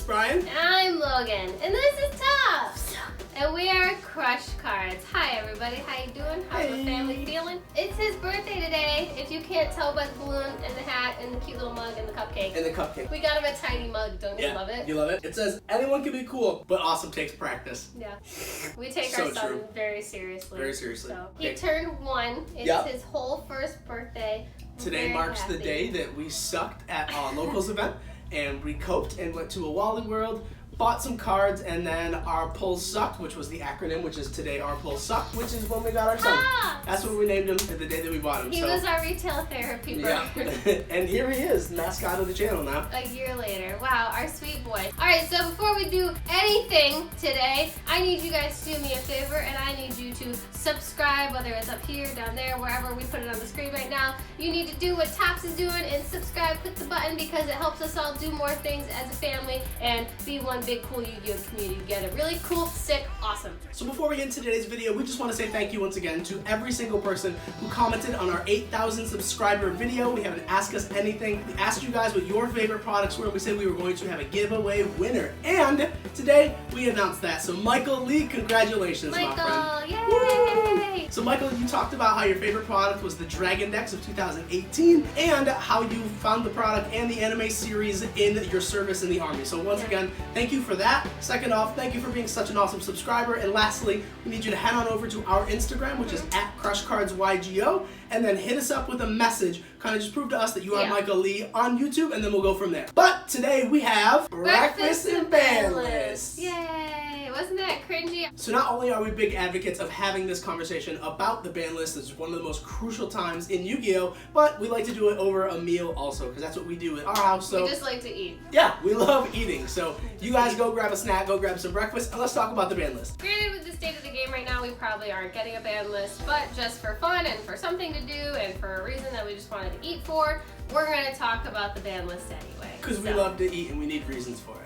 Brian. And I'm Logan. And this is Tops. And we are Crush Cards. Hi everybody, how you doing? How's the family feeling? It's his birthday today, if you can't tell by the balloon and the hat and the cute little mug and the cupcake. And the cupcake. We got him a tiny mug, don't you love it? You love it? It says, anyone can be cool, but awesome takes practice. Yeah. We take So our son true. very seriously. Very seriously. So, Okay. he turned 1. It's his whole first birthday. Today Very marks happy. the day that we sucked at a locals event and we coped and went to a Wally World, bought some cards, and then our pulls sucked, which was the acronym, which is today our pulls sucked, which is when we got our son. That's what we named him the day that we bought him. He was our retail therapy brother. Yeah. And here he is, mascot of the channel now. A year later. Wow, our sweet boy. Alright, so before we do anything today, I need you guys to do me a favor, and I need you to subscribe, whether it's up here, down there, wherever we put it on the screen right now. You need to do what Tops is doing and subscribe, click the button, because it helps us all do more things as a family and be one big cool Yu-Gi-Oh community together. Really cool, sick, awesome. So before we get into today's video, we just want to say thank you once again to every single person who commented on our 8,000 subscriber video. We haven't asked us anything. We asked you guys what your favorite products were. We said we were going to have a giveaway winner. And today we announced that. So Michael Lee, congratulations, my friend. Yay! Woo! So Michael, you talked about how your favorite product was the Dragon Decks of 2018 and how you found the product and the anime series in your service in the Army. So once again, thank you for that. Second off, thank you for being such an awesome subscriber. And lastly, we need you to head on over to our Instagram, which is @CrushCardsYGO, and then hit us up with a message. Kind of just prove to us that you are Michael Lee on YouTube, and then we'll go from there. But today we have Breakfast and Banlists. Yay! Wasn't that cringy? So not only are we big advocates of having this conversation about the ban list, it's one of the most crucial times in Yu-Gi-Oh, but we like to do it over a meal also, because that's what we do at our house. So we just like to eat. Yeah, we love eating. So you guys go grab a snack, go grab some breakfast, and let's talk about the ban list. Granted, with the state of the game right now, we probably aren't getting a ban list, but just for fun and for something to do and for a reason that we just wanted to eat for, we're going to talk about the ban list anyway. Because we love to eat and we need reasons for it.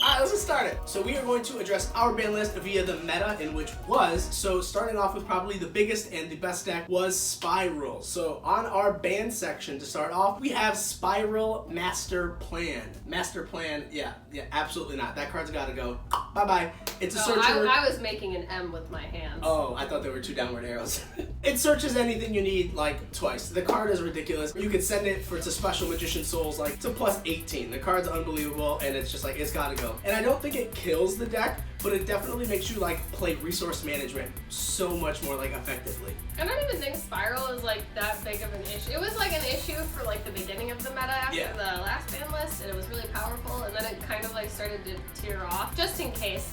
Alright, let's get started. So we are going to address our ban list via the meta, in which was, so starting off with probably the biggest and the best deck was Spiral. So on our ban section to start off, we have Spiral Master Plan. Master Plan, yeah, absolutely not. That card's gotta go. Bye-bye. It's a searcher. I was making an M with my hands. Oh, I thought there were 2 downward arrows. It searches anything you need like twice. The card is ridiculous. You could send it to Special Magician Souls, like to plus 18. The card's unbelievable, and it's just like, it's gotta go. And I don't think it kills the deck, but it definitely makes you like play resource management so much more like effectively. I don't even think Spiral is like that big of an issue. It was like an issue for like the beginning of the meta after the last ban list, and it was really powerful, and then it kind of like started to tear off, just in case.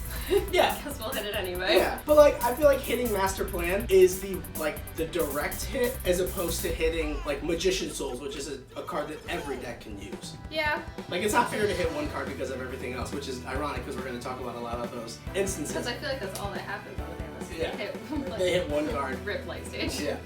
Yeah. Because we'll hit it anyway. Yeah, but like I feel like hitting Master Plan is the direct hit as opposed to hitting like Magician Souls, which is a card that every deck can use. Yeah. Like it's not fair to hit one card because of everything else, which is ironic because we're going to talk about a lot of those instances. Because I feel like that's all that happens on the ban list. Yeah. They hit one card. Rip light stage. Yeah.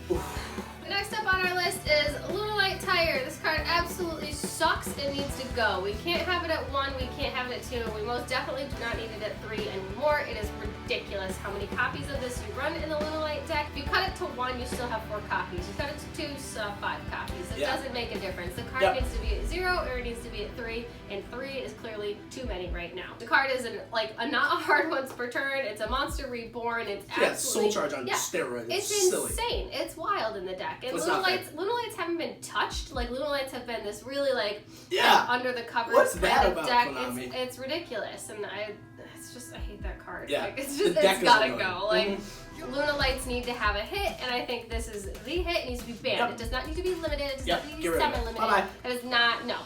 Next up on our list is Lunalight Tire. This card absolutely sucks and needs to go. We can't have it at 1, we can't have it at 2, we most definitely do not need it at 3 anymore. It is ridiculous how many copies of this you run in the Lunalight deck. If you cut it to 1, you still have 4 copies. You cut it to 2, you still have 5 copies. It doesn't make a difference. The card needs to be at 0 or it needs to be at 3, and 3 is clearly too many right now. The card is not a hard once per turn. It's a monster reborn. It's absolutely soul charge on steroids. It's silly. insane. It's wild in the deck. And Lunalights haven't been touched. Like Lunalights have been this really under the covers kind of deck. Konami? It's ridiculous, and I hate that card. Yeah. Like, it's gotta go. Like Lunalights need to have a hit, and I think this is the hit. It needs to be banned. It does not need to be limited. It does not need to be semi-limited. It is not. No.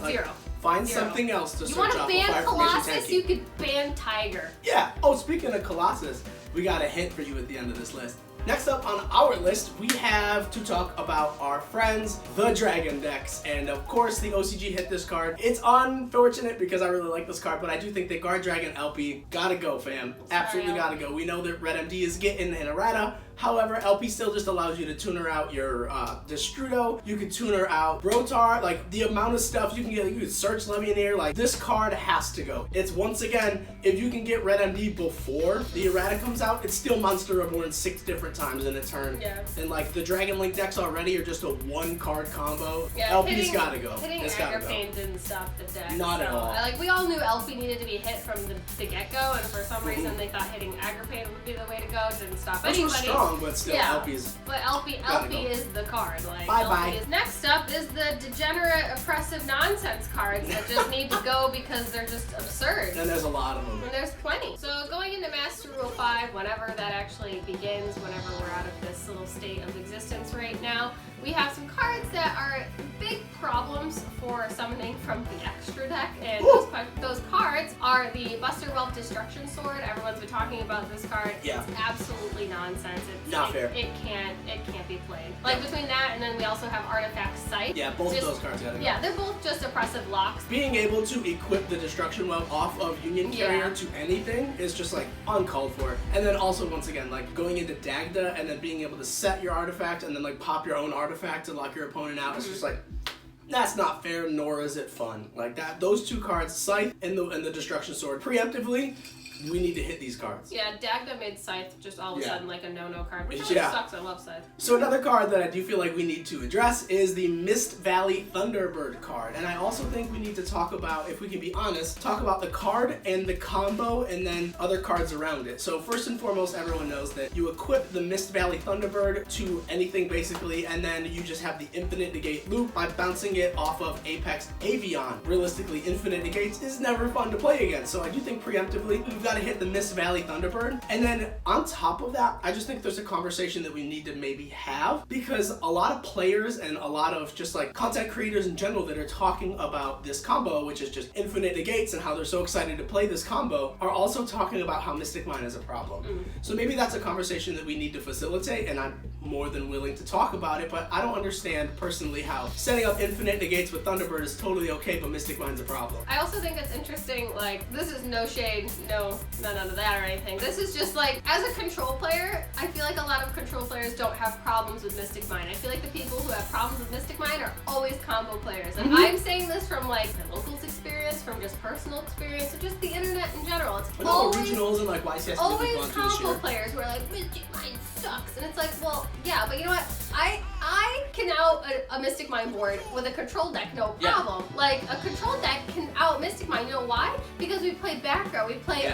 0. Find something else to search off. You want to ban Colossus? You could ban Tiger. Yeah. Oh, speaking of Colossus, we got a hint for you at the end of this list. Next up on our list, we have to talk about our friends, the Dragon Decks. And of course, the OCG hit this card. It's unfortunate because I really like this card, but I do think that Guard Dragon LP gotta go, fam. Absolutely gotta go. We know that Red MD is getting an errata, However, LP still just allows you to tuner out your Destrudo. You can tuner out Brotar. Like, the amount of stuff you can get, you can search Levianeer. Like, this card has to go. It's, once again, if you can get Red MD before the errata comes out, it's still Monster Reborn 6 different times in a turn. Yeah. And like the Dragon Link decks already are just a 1-card combo. Yeah, LP's gotta go. Hitting Agripain didn't stop the deck. Not at all. Like, we all knew LP needed to be hit from the get-go, and for some reason they thought hitting Agripain would be the way to go. It didn't stop anybody. Which was strong, but still, yeah. LP's. But LP is the card. Like, bye. Next up is the degenerate, oppressive nonsense cards that just need to go because they're just absurd. And there's a lot of them. And there's plenty. So going into Master Rule 5, whenever that actually begins, whenever we're out of this little state of existence right now, we have some cards that are big problems for summoning from the extra deck, and those cards are the Buster Whelp Destruction Sword. Everyone's been talking about this card. Yeah. It's absolutely nonsense. Not fair. It can't be played. Like, between that and then we also have Artifact Sight. Yeah, both of those cards gotta go. Yeah, they're both just oppressive locks. Being able to equip the Destruction Whelp off of Union Carrier to anything is just like uncalled for. And then also, once again, like going into Dagda and then being able to set your artifact and then like pop your own artifact to lock your opponent out. It's just like, that's not fair, nor is it fun. Like that, those two cards, Scythe and the Destruction Sword, preemptively, we need to hit these cards. Yeah, Dagda made Scythe just all of a sudden like a no-no card, which really sucks. I love Scythe. So another card that I do feel like we need to address is the Mist Valley Thunderbird card. And I also think we need to talk about, if we can be honest, talk about the card and the combo and then other cards around it. So first and foremost, everyone knows that you equip the Mist Valley Thunderbird to anything basically, and then you just have the infinite negate loop by bouncing it off of Apex Avion. Realistically, infinite negates is never fun to play against. So I do think preemptively, we've got to hit the Mist Valley Thunderbird. And then on top of that, I just think there's a conversation that we need to maybe have, because a lot of players and a lot of just like content creators in general that are talking about this combo, which is just infinite negates and how they're so excited to play this combo, are also talking about how Mystic Mine is a problem. So maybe that's a conversation that we need to facilitate, and I'm more than willing to talk about it, but I don't understand personally how setting up infinite negates with Thunderbird is totally okay, but Mystic Mine's a problem. I also think it's interesting, like, this is no shade, none of that or anything. This is just like, as a control player, I feel like a lot of control players don't have problems with Mystic Mine. I feel like the people who have problems with Mystic Mine are always combo players. And I'm saying this from like my locals experience, from just personal experience, or just the internet in general. It's always regionals and like YCS always combo players who are like, Mystic Mine sucks. And it's like, well, yeah, but you know what? I can out a Mystic Mine board with a control deck, no problem. Like, a control deck can out Mystic Mine. You know why? Because we play back row, we play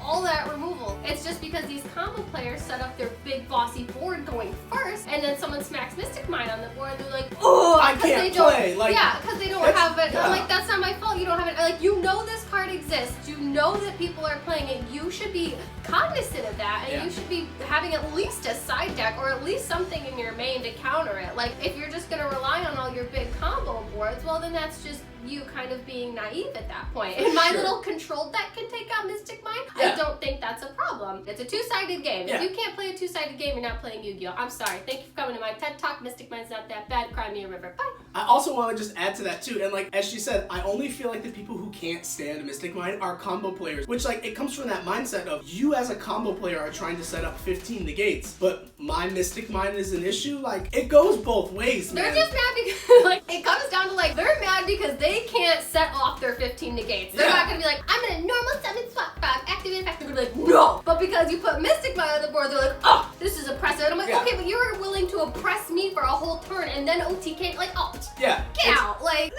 all that removal. It's just because these combo players set up their big bossy board going first, and then someone smacks Mystic Mine on the board, and they're like, oh, I can't play. Like, yeah, because they don't have it. I'm like, that's not my fault. You don't have it. Like, you know this card exists. You know that people are playing it. You should be cognizant of that, and you should be having at least a side deck or at least something in your main to counter it. Like, if you're just gonna rely on all your big combo boards, well, then that's just you kind of being naive at that point. And my little control deck can take out Mystic Mine. I don't think that's a problem. It's a two-sided game. If you can't play a two-sided game, you're not playing Yu-Gi-Oh! I'm sorry. Thank you for coming to my TED Talk. Mystic Mine's not that bad. Cry me a river. Bye. I also want to just add to that too, and like as she said, I only feel like the people who can't stand Mystic Mine are combo players, which like it comes from that mindset of you as a combo player are trying to set up 15 negates, but my Mystic Mine is an issue. Like, it goes both ways, man. They're just mad because like it comes down to like they're mad because they can't set off their 15 negates. They're not gonna be like, I'm gonna normal summon swap 5, activate effect. They're gonna be like, no. But because you put Mystic Mine on the board, they're like, oh, this is oppressive. And I'm like, okay, but you were willing to oppress me for a whole turn and then OTK, like, oh, get out. Like,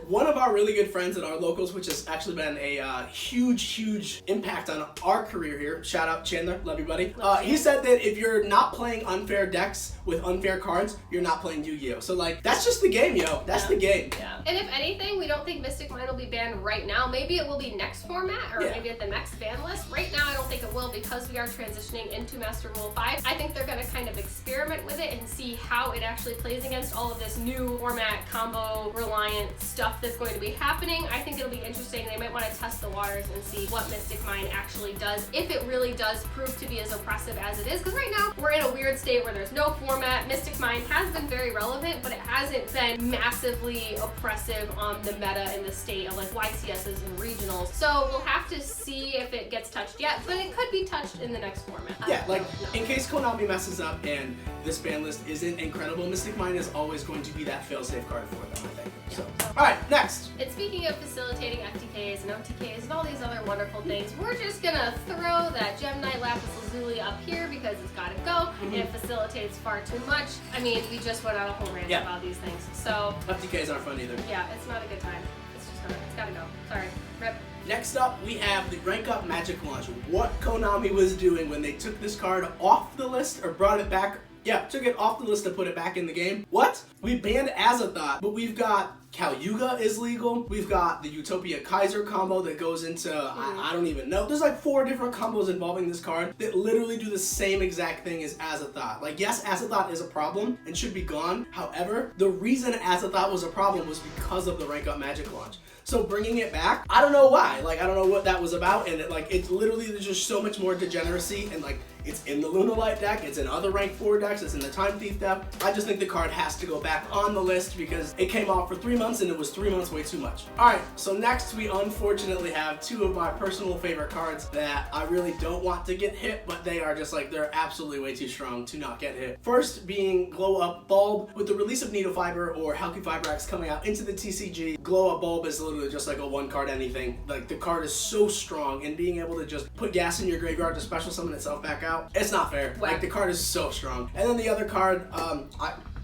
one of our really good friends at our locals, which has actually been a huge impact on our career here. Shout out Chandler, love you, buddy. He said that if you're not playing unfair decks with unfair cards, you're not playing Yu-Gi-Oh! So like, that's just the game, yo. That's the game. Yeah. And if anything, we don't think Mystic Mine will be banned right now. Maybe it will be next format, or maybe at the next ban list. Right now, I don't think it will, because we are transitioning into Master Rule 5. I think they're gonna kind of experiment with it and see how it actually plays against all of this new format, combo reliant stuff that's going going to be happening. I think it'll be interesting. They might want to test the waters and see what Mystic Mine actually does, if it really does prove to be as oppressive as it is. Because right now, we're in a weird state where there's no format. Mystic Mine has been very relevant, but it hasn't been massively oppressive on the meta in the state of like YCSs and regionals. So we'll have to see if it gets touched yet, but it could be touched in the next format. Yeah, like in case Konami messes up and this ban list isn't incredible, Mystic Mine is always going to be that fail-safe card for them, I think. So, all right, next. And speaking of facilitating FTKs and OTKs and all these other wonderful things, we're just gonna throw that Gem Knight Lapis Lazuli up here because it's gotta go. It facilitates far too much. I mean, we just went on a whole rant about these things. So FTKs aren't fun either. yeah, it's not a good time. It's just not. It's gotta go. Sorry. Rip. Next up, we have the Rank Up Magic Launch. What Konami was doing when they took this card off the list or brought it back. Yeah, took it off the list to put it back in the game. What? We banned Azathoth, but we've got Kalyuga is legal. We've got the Utopia Kaiser combo that goes into, I don't even know. There's like 4 different combos involving this card that literally do the same exact thing as Azathoth. Like, yes, Azathoth is a problem and should be gone. However, the reason Azathoth was a problem was because of the Rank Up Magic Launch. So bringing it back, I don't know why. Like, I don't know what that was about, and it's literally, there's just so much more degeneracy, and like, it's in the Lunalight deck, it's in other rank 4 decks, it's in the Time Thief deck. I just think the card has to go back on the list because it came off for 3 months and it was 3 months way too much. Alright, so next we unfortunately have 2 of my personal favorite cards that I really don't want to get hit, but they are just like, they're absolutely way too strong to not get hit. First being Glow Up Bulb. With the release of Needle Fiber or Halky Fibrax coming out into the TCG, Glow Up Bulb is literally just like a 1 card anything. Like, the card is so strong, and being able to just put gas in your graveyard to special summon itself back out, it's not fair. Whack. Like, the card is so strong. And then the other card,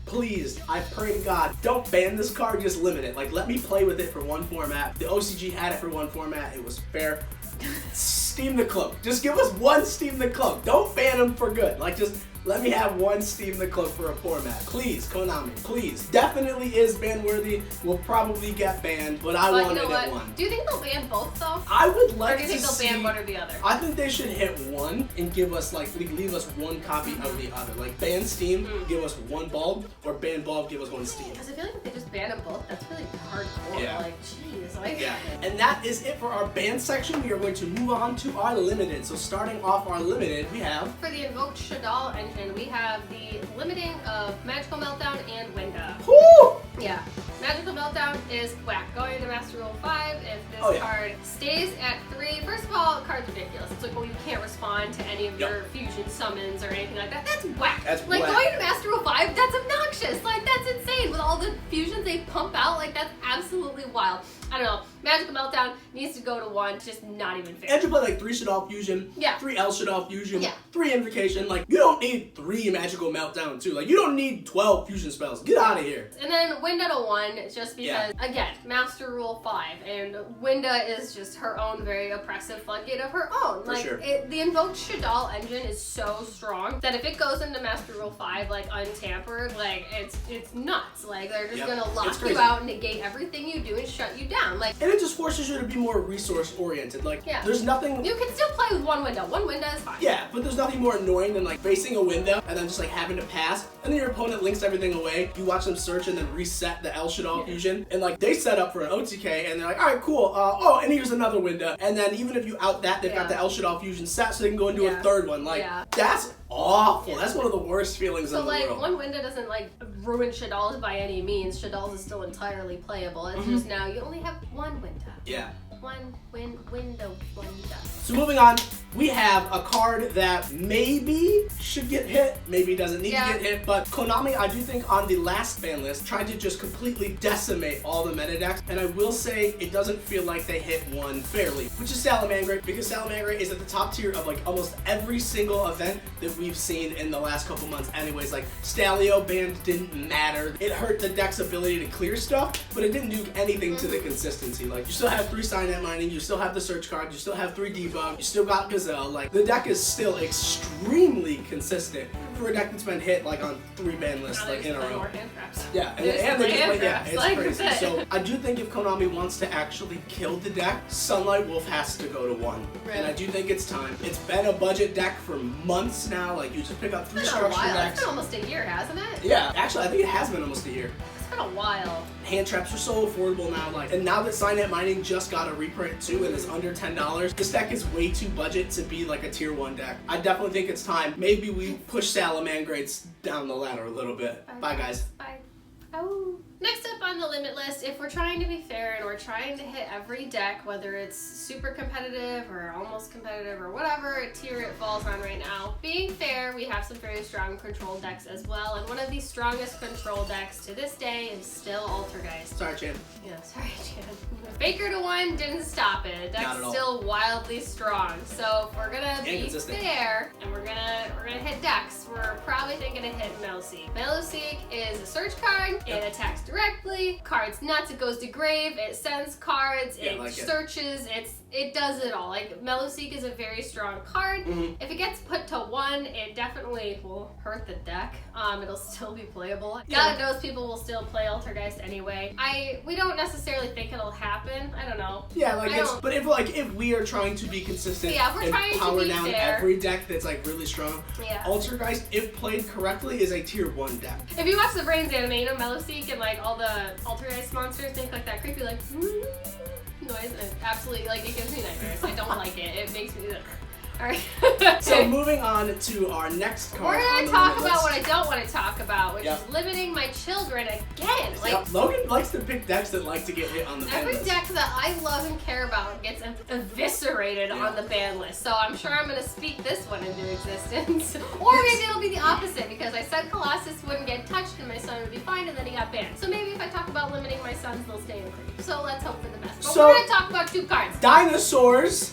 please, I pray to God, don't ban this card, just limit it. Like, let me play with it for 1 format. The OCG had it for 1 format, it was fair. Steam the Cloak. Just give us 1 Steam the Cloak. Don't ban them for good. Like, just let me have 1 Steam the Cloak for a format. Please, Konami, please. Definitely is ban worthy. Will probably get banned, but I wanted you know it 1. Do you think they'll ban both though? I would like to see. Or do you think they'll ban one or the other? I think they should hit 1 and give us leave us 1 copy of the other. Like, ban Steam, give us 1 Bulb, or ban Bulb, give us 1 Steam. Because I feel like if they just ban them both, that's really hardcore. Yeah. Like, jeez. Like. Yeah. And that is it for our ban section. We are going to move on to our limited. So starting off our limited, we have For the Invoked Shadal engine, we have the limiting of Magical Meltdown and Winda. Woo! Yeah. Magical Meltdown is whack. Going to Master Rule 5, if this card stays at 3, first of all, the card's ridiculous. It's like, well, you can't respond to any of your fusion summons or anything like that. That's whack. That's like, whack. going to Master Rule 5, that's obnoxious. Like, that's insane. With all the fusions they pump out, like, that's absolutely wild. I don't know. Magical Meltdown needs to go to 1. It's just not even fair. And you play like 3 Shadal Fusion, 3 El Shadal Fusion, 3 Invocation. Like, you don't need 3 Magical Meltdown too. Like, you don't need 12 fusion spells. Get out of here. And then Winda to 1, just because, again, Master Rule 5, and Winda is just her own very oppressive floodgate of her own. For like, sure. The Invoked Shadal engine is so strong that if it goes into Master Rule 5, like, untampered, like, it's nuts. Like, they're just gonna lock you out, negate everything you do, and shut you down. Like, and it just forces you to be more resource oriented. Like, there's nothing. You can still play with 1 window. 1 window is fine. Yeah, but there's nothing more annoying than like facing a window and then just like having to pass, and then your opponent links everything away. You watch them search and then reset the El Shadal fusion, and like they set up for an OTK, and they're like, all right, cool. Oh, and here's another window, and then even if you out that, they've got the El Shadal fusion set, so they can go and do a 3rd one. Like, that's awful. That's one of the worst feelings in the world. So like, 1 window doesn't like ruin Shadal's by any means. Shadal's is still entirely playable. It's just now you only have 1 window. Yeah. 1 window. So moving on, we have a card that maybe should get hit, maybe doesn't need to get hit, but Konami, I do think on the last ban list, tried to just completely decimate all the meta decks, and I will say it doesn't feel like they hit 1 fairly, which is Salamangreat, because Salamangreat is at the top tier of like almost every single event that we've seen in the last couple months anyways. Like, Stalio band didn't matter. It hurt the deck's ability to clear stuff, but it didn't do anything to the consistency. Like, you still have 3 Signet Mining, you still have the Search card, you still have 3 Debug, you still got Gazelle. Like, the deck is still extremely consistent for a deck that's been hit like on 3 ban lists like in a row. Yeah, and they just it's like crazy. So I do think if Konami wants to actually kill the deck, Sunlight Wolf has to go to 1. Right. And I do think it's time. It's been a budget deck for months now. Like, you just pick up 3 structure decks. It's been almost a year, hasn't it? Yeah, actually I think it has been almost a year. been a while. Hand traps are so affordable now, like, and now that Signet Mining just got a reprint too and it's under $10, this deck is way too budget to be like a tier 1 deck. I definitely think it's time. Maybe we push Salamangreats down the ladder a little bit. Bye guys. Bye. Oh. Next up on the limit list, if we're trying to be fair and we're trying to hit every deck, whether it's super competitive or almost competitive or whatever tier it falls on right now, being fair, we have some very strong control decks as well, and one of the strongest control decks to this day is still Altergeist. Sorry, Chan. Yeah, sorry, Chan. Faker to 1 didn't stop it. Deck's still wildly strong. So if we're gonna be fair and we're gonna hit decks, we're probably thinking of hitting Meloseek. Meloseek is a search card. It attacks directly. Card's nuts. It goes to grave. It sends cards. It like searches. It does it all. Like Meloseek is a very strong card. If it gets put to 1, it definitely will hurt the deck. It'll still be playable. God knows people will still play Altergeist anyway. We don't necessarily think it'll happen. I don't know. Yeah, like but if we are trying to be consistent, if we're trying and power to be down fair, every deck that's like really strong, Altergeist, if played correctly, is a tier 1 deck. If you watch the Brains anime, you know Meloseek and like all the Altergeist monsters make like that creepy like noise, and it absolutely like it gives me nightmares. I don't like it. It makes me. Alright. So moving on to our next card. We're gonna talk about what I don't want to talk about, which is limiting my children again. Like Logan likes to pick decks that like to get hit on the ban list. Every deck that I love and care about gets eviscerated on the ban list. So I'm sure I'm gonna speak this one into existence. Or maybe it'll be the opposite because I said Colossus wouldn't get touched and my son would be fine and then he got banned. So maybe if I talk about limiting my sons, they'll stay in creep. So let's hope for the best. But we're gonna talk about 2 cards. Dinosaurs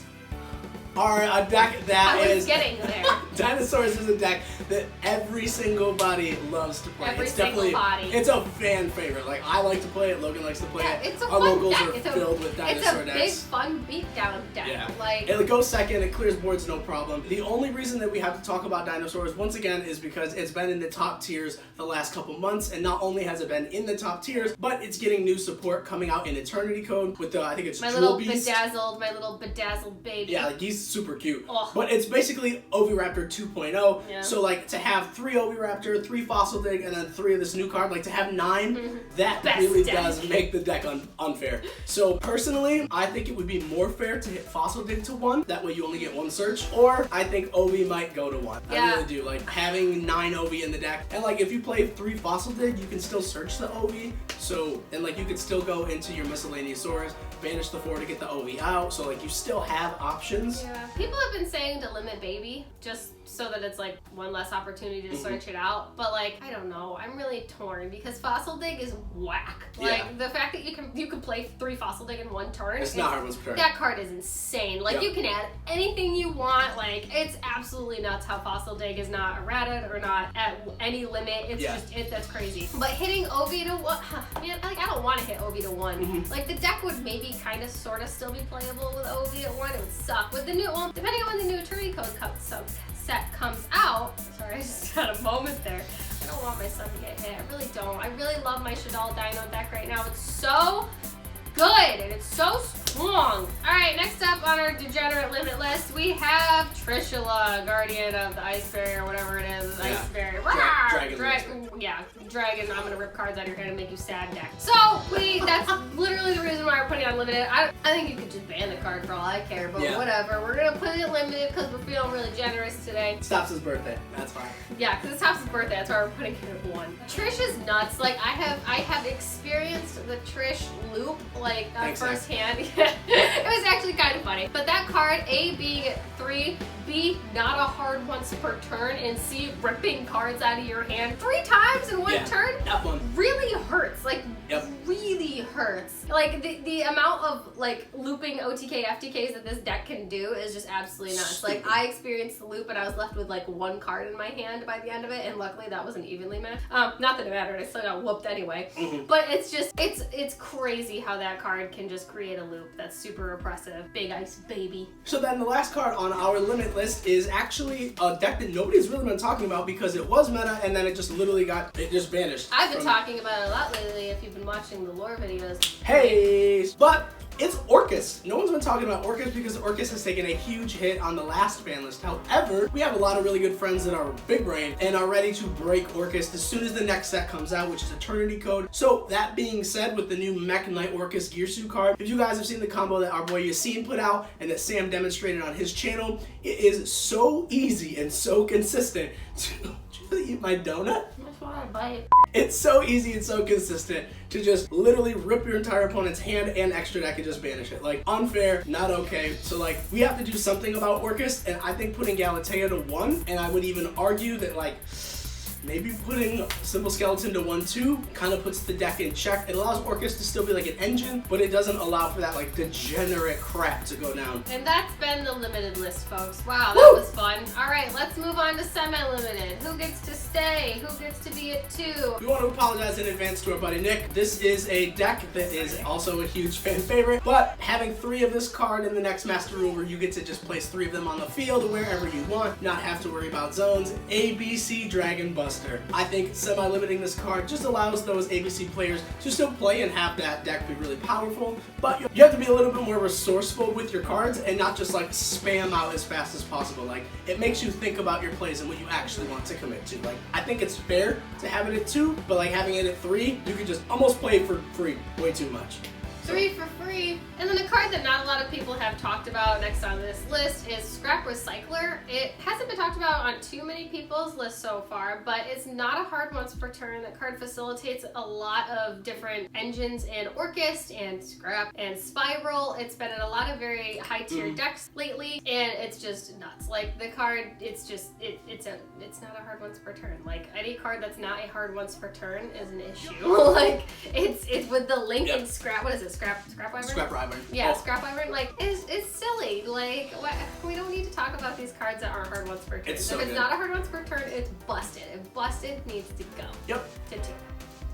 are a deck that is getting there. Dinosaurs is a deck that every single body loves to play. Every single body. It's a fan favorite. Like I like to play it. Logan likes to play it. It's a Our fun locals deck. are filled with dinosaur decks. It's a big fun beatdown deck. Yeah. Like it goes second. It clears boards no problem. The only reason that we have to talk about Dinosaurs once again is because it's been in the top tiers the last couple months, and not only has it been in the top tiers, but it's getting new support coming out in Eternity Code with I think it's my Jewel little Beast. my little bedazzled baby. Yeah, like he's super cute. Oh. But it's basically Oviraptor 2.0. Yeah. So like to have 3 Oviraptor, 3 Fossil Dig, and then 3 of this new card, like to have 9, that Best really deck. does make the deck unfair. So personally, I think it would be more fair to hit Fossil Dig to 1. That way you only get 1 search. Or I think Ovi might go to 1. Yeah. I really do. Like having 9 Ovi in the deck. And like if you play 3 Fossil Dig, you can still search the Ovi. So, and like you could still go into your miscellaneous Saurus, banish the 4 to get the Ovi out. So like you still have options. Yeah. People have been saying to limit baby just so that it's like 1 less opportunity to search it out. But like, I don't know. I'm really torn because Fossil Dig is whack. Like the fact that you can play 3 Fossil Dig in 1 turn. It's not hard to turn. That card is insane. Like you can add anything you want. Like it's absolutely nuts how Fossil Dig is not errated or not at any limit. It's just that's crazy. But hitting Ovi to 1, man, like I don't want to hit Ovi to 1. Like the deck would maybe kind of sort of still be playable with Ovi at 1. It would suck. With the new depending on when the new Eternity Code set comes out. Sorry, I just had a moment there. I don't want my son to get hit. I really don't. I really love my Shadal Dino deck right now. It's so good and it's so strong. Alright, next up on our Degenerate limit list, we have Trishula, Guardian of the Ice Barrier, whatever it is. Ice Barrier. Dragon. I'm gonna rip cards out of your hand and make you sad deck. So, that's literally the reason why we're putting it on limited. I think you could just ban the card for all I care, but whatever. We're gonna put it limited because we're feeling really generous today. Stops his birthday. That's fine. Yeah, because it's Topps' birthday. That's why we're putting it at 1. Trish is nuts. Like I have experienced the Trish loop firsthand. It was actually kind of funny. But that card, A being 3, B not a hard once per turn, and C ripping cards out of your hand 3 times in 1 turn that one really hurts. Like really hurts. Like the amount of like looping OTK FTKs that this deck can do is just absolutely nuts. Stupid. Like I experienced the loop and I was left with like 1 card in my hand by the end of it, and luckily that wasn't evenly matched. Not that it mattered, I still got whooped anyway. But it's just it's crazy how that card can just create a loop that's super oppressive. Big Ice baby. So then the last card on our limit list is actually a deck that nobody's really been talking about because it was meta and then it just literally just vanished. I've been talking about it a lot lately if you've been watching the lore videos. Hey, but It's Orcas. No one's been talking about Orcas because Orcas has taken a huge hit on the last ban list. However, we have a lot of really good friends that are big brain and are ready to break Orcas as soon as the next set comes out, which is Eternity Code. So that being said, with the new Mech Knight Orcas Gear Suit card, if you guys have seen the combo that our boy Yassine put out and that Sam demonstrated on his channel, it is so easy and so consistent to... Did you eat my donut? That's why I bite. It's so easy and so consistent to just literally rip your entire opponent's hand and extra deck and just banish it. Like, unfair, not okay. So like, we have to do something about Orcas, and I think putting Galatea to 1, and I would even argue that like, maybe putting Simple Skeleton to 1-2 kind of puts the deck in check. It allows Orcas to still be like an engine, but it doesn't allow for that like degenerate crap to go down. And that's been the limited list, folks. Wow, that was fun. All right, let's move on to semi-limited. Who gets to stay? Who gets to be at 2? We want to apologize in advance to our buddy Nick. This is a deck that is also a huge fan favorite, but having 3 of this card in the next Master Rule where you get to just place 3 of them on the field wherever you want, not have to worry about zones. ABC Dragon Buster. I think semi-limiting this card just allows those ABC players to still play and have that deck be really powerful, but you have to be a little bit more resourceful with your cards and not just like spam out as fast as possible. Like, it makes you think about your plays and what you actually want to commit to. Like, I think it's fair to have it at 2, but like having it at 3, you could just almost play it for free way too much. 3 for free. And then a card that not a lot of people have talked about next on this list is Scrap Recycler. It hasn't been talked about on too many people's lists so far, but it's not a hard once per turn. That card facilitates a lot of different engines in Orcas and Scrap and Spiral. It's been in a lot of very high tier decks lately, and it's just nuts. Like, the card, it's just, it's not a hard once per turn. Like, any card that's not a hard once per turn is an issue. Like, it's with the link in Scrap, what is it? Scrap Wyvern? Scrap Wyvern. Yeah, Scrap Wyvern. Like, it's silly. Like, what, we don't need to talk about these cards that aren't hard once per turn. It's so if it's good. not a hard once per turn, it's busted. If busted, needs to go. Yep. To 2.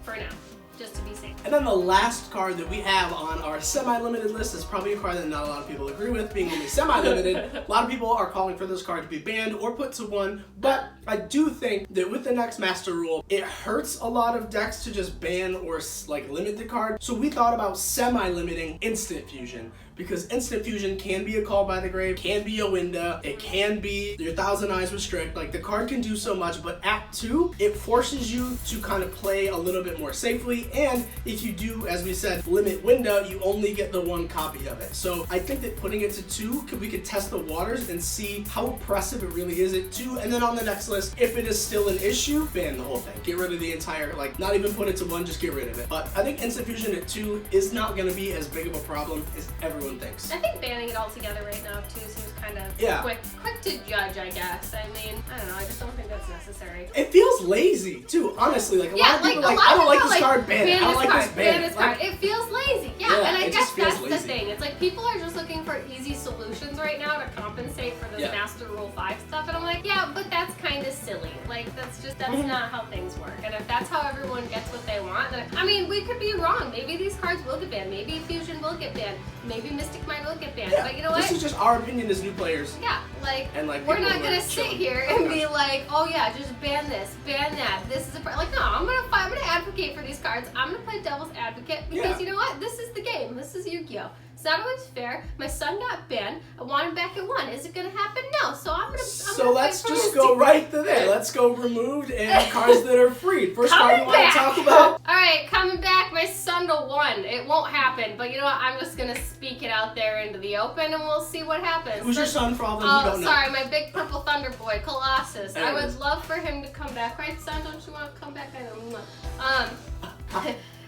For now. Just to be safe. And then the last card that we have on our semi-limited list is probably a card that not a lot of people agree with, being only semi-limited. A lot of people are calling for this card to be banned or put to 1, but I do think that with the next Master Rule, it hurts a lot of decks to just ban or like limit the card. So we thought about semi-limiting Instant Fusion, because Instant Fusion can be a Call by the Grave, can be a Winda, it can be your Thousand Eyes Restrict. Like, the card can do so much, but at 2, it forces you to kind of play a little bit more safely, and if you do, as we said, limit Winda, you only get the 1 copy of it. So I think that putting it to 2, we could test the waters and see how oppressive it really is at 2, and then on the next list, if it is still an issue, ban the whole thing. Get rid of the entire, like, not even put it to 1, just get rid of it. But I think Instant Fusion at 2 is not going to be as big of a problem as everyone thinks. I think banning it all together right now too seems kind of quick to judge, I guess. I mean, I don't know, I just don't think that's necessary. It feels lazy too, honestly. Like, a lot of people like, I don't like this card, ban it. I don't like this, ban it. Card. It feels lazy. Yeah, and I guess that's the thing. It's like, people are just looking for easy solutions right now to compensate for this Master Rule 5 stuff, and I'm like, yeah, but that's kind of silly. Like, that's not how things work. And if that's how everyone gets what they want, then, I mean, we could be wrong. Maybe these cards will get banned. Maybe Fusion will get banned. Maybe Mystic Mind will get banned. But you know what? This is just our opinion as new players. Yeah, like, and like, we're not gonna sit here and be like, oh yeah, just ban this, ban that. This is a like, no, I'm gonna advocate for these cards. I'm gonna play devil's advocate because you know what? This is the game. This is Yu-Gi-Oh! It's not always fair. My son got banned. I want him back at 1. Is it gonna happen? No. So I'm gonna. So let's just go right to there. Let's go removed and cards that are freed. First card you want to talk about? All right, coming back, my son to 1. It won't happen, but you know what? I'm just gonna speak it out there into the open, and we'll see what happens. Who's your son for all those who don't know? Sorry, my big purple thunder boy, Colossus. I would love for him to come back. Right, son? Don't you want to come back?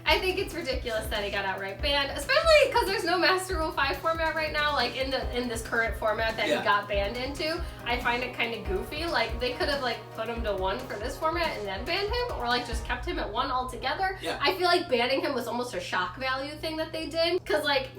I think it's ridiculous that he got outright banned, especially because there's no Master Rule 5 format right now, like in this current format that he got banned into. I find it kind of goofy. Like, they could have like put him to 1 for this format and then banned him, or like just kept him at 1 altogether. I feel like banning him was almost a shock value thing that they did, because like,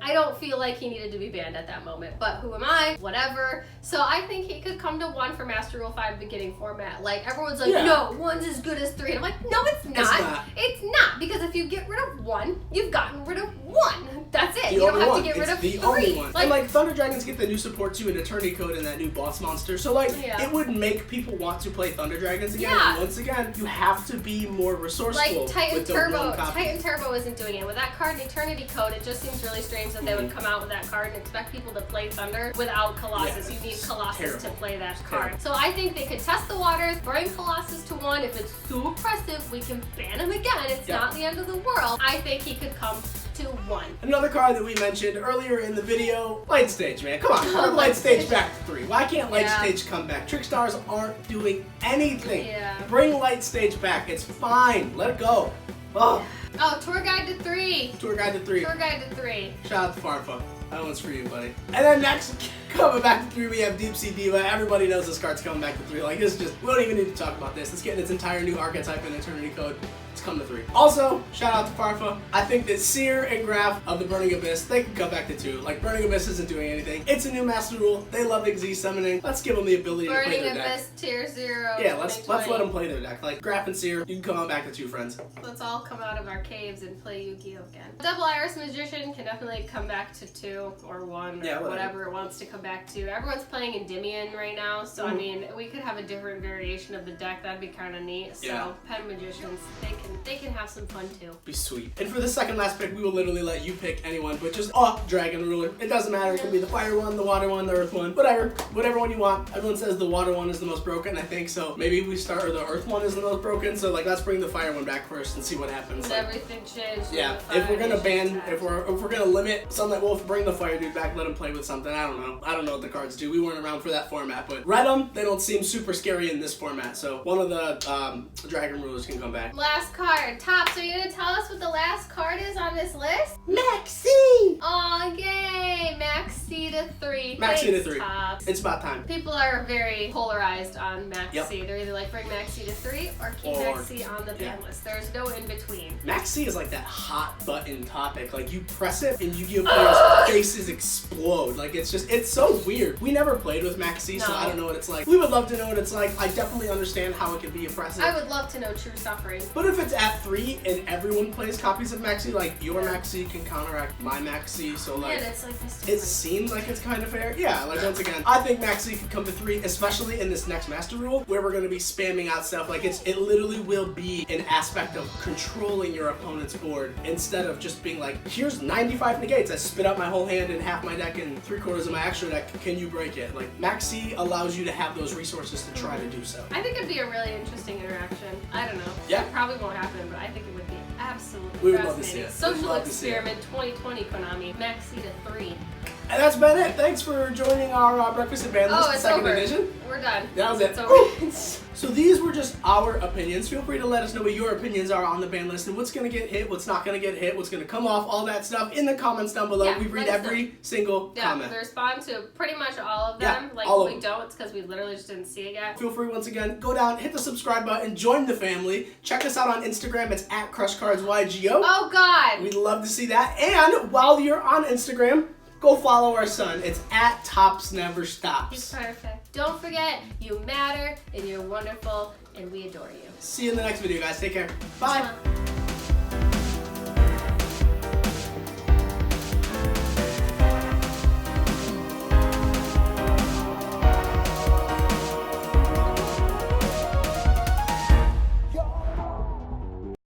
I don't feel like he needed to be banned at that moment, but who am I? Whatever. So I think he could come to 1 for Master Rule 5 beginning format. Like, everyone's like, no, 1's as good as 3. And I'm like, no, it's not. It's not, because if you get rid of 1, you've gotten rid of 1. That's it. You don't have to get rid of the 3. only one. And like Thunder Dragons get the new support too, an eternity code and that new boss monster. So like it would make people want to play Thunder Dragons again. Yeah. And once again, you have to be more resourceful. Like Titan with the Turbo. one copy. Titan Turbo isn't doing it. With that card, Eternity Code, it just seems really strange that they would come out with that card and expect people to play Thunder without Colossus. You need Colossus to play that card. So I think they could test the waters, bring Colossus to 1. If it's so oppressive, we can ban him again. It's not the end of the world. I think he could come to 1. Another card that we mentioned earlier in the video, Light Stage, man. Come on, bring Light Stage back to 3. Why can't Light Stage come back? Trick Stars aren't doing anything. Bring Light Stage back. It's fine. Let it go. Oh, Tour Guide to 3. Tour Guide to 3. Tour Guide to 3. Shout out to Farfa. That one's for you, buddy. And then next, coming back to 3, we have Sea Diva. Everybody knows this card's coming back to 3. Like, this is just, we don't even need to talk about this. It's getting its entire new archetype and eternity code. It's come to 3. Also, shout out to Farfa. I think that Seer and Graf of the Burning Abyss, they can come back to 2. Like, Burning Abyss isn't doing anything. It's a new master rule. They love XZ summoning. Let's give them the ability to play their deck. Burning Abyss, Tier 0. Yeah, let's let them play their deck. Like, Graf and Seer, you can come on back to 2, friends. Let's all come out of our caves and play Yu-Gi-Oh! Again. Double Iris Magician can definitely come back to 2 or 1 or whatever it wants to come back to. Everyone's playing Endymion right now, so I mean, we could have a different variation of the deck. That'd be kind of neat. So Pen Magicians, they can have some fun too. Be sweet. And for the second last pick, we will literally let you pick anyone, but just Dragon Ruler. It doesn't matter. It can be the fire one, the water one, the earth one, whatever one you want. Everyone says the water one is the most broken, I think, so maybe we start, or the earth one is the most broken, so like let's bring the fire one back first and see what happens. Like, everything changed. Yeah, if we're gonna ban, if we're gonna limit Sunlight Wolf, bring the fire dude back, let him play with something. I don't know what the cards do. We weren't around for that format, but read them. They don't seem super scary in this format, so one of the Dragon Rulers can come back. Last card, Top. So you're gonna tell us what the last card is on this list? Maxi! Oh, yay! Maxi to 3. Maxi to 3. Top. It's about time. People are very polarized on Maxi. They're either like bring Maxi to 3 or keep Maxi on the ban list. There's no in between. Maxi is like that hot button topic. Like you press it and Yu-Gi-Oh! Players' faces explode. Like it's so weird. We never played with Maxi, so I don't know what it's like. We would love to know what it's like. I definitely understand how it can be oppressive. I would love to know true suffering. But if it's at 3 and everyone plays copies of Maxi, like your Maxi can counteract my Maxi, so like, it's like this it seems like it's kind of fair. Yeah, like once again, I think Maxi could come to 3, especially in this next master rule where we're gonna be spamming out stuff. Like it literally will be an aspect of controlling your opponent's board instead of just being like, here's 95 negates. I spit out my whole hand and half my deck and 3/4 of my extra deck. Can you break it? Like Maxi allows you to have those resources to try to do so. I think it'd be a really interesting interaction. I don't know. Yeah. It probably won't happen, but I think it would be absolutely We would love to see fascinating. it. Social experiment 2020 Konami. Maxi to 3. And that's been it. Thanks for joining our Breakfast at Banlists it's second over. edition. We're done. That was it. It's over. So these were just our opinions. Feel free to let us know what your opinions are on the ban list and what's going to get hit, what's not going to get hit, what's going to come off, all that stuff in the comments down below. Yeah, we read every single comment. We respond to pretty much all of them. Like all of we them. don't, it's because we literally just didn't see it yet. Feel free once again, go down, hit the subscribe button, join the family. Check us out on Instagram. It's at CrushCardsYGO. Oh God! We'd love to see that. And while you're on Instagram, go follow our son. It's at Tops Never Stops. He's perfect. Don't forget, you matter and you're wonderful and we adore you. See you in the next video, guys. Take care. Bye.